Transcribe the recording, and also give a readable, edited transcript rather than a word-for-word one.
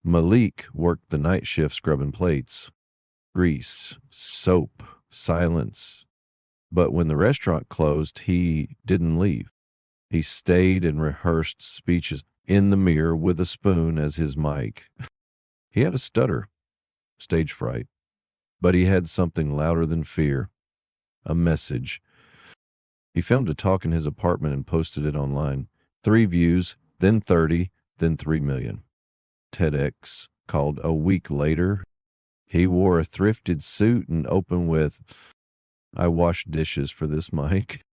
Malik worked the night shift scrubbing plates. Grease, soap, silence. But when the restaurant closed, he didn't leave. He stayed and rehearsed speeches in the mirror with a spoon as his mic. He had a stutter, stage fright, but he had something louder than fear, a message. He filmed a talk in his apartment and posted it online. 3 views, then 30, then 3 million. TEDx called a week later. He wore a thrifted suit and opened with, "I wash dishes for this mic."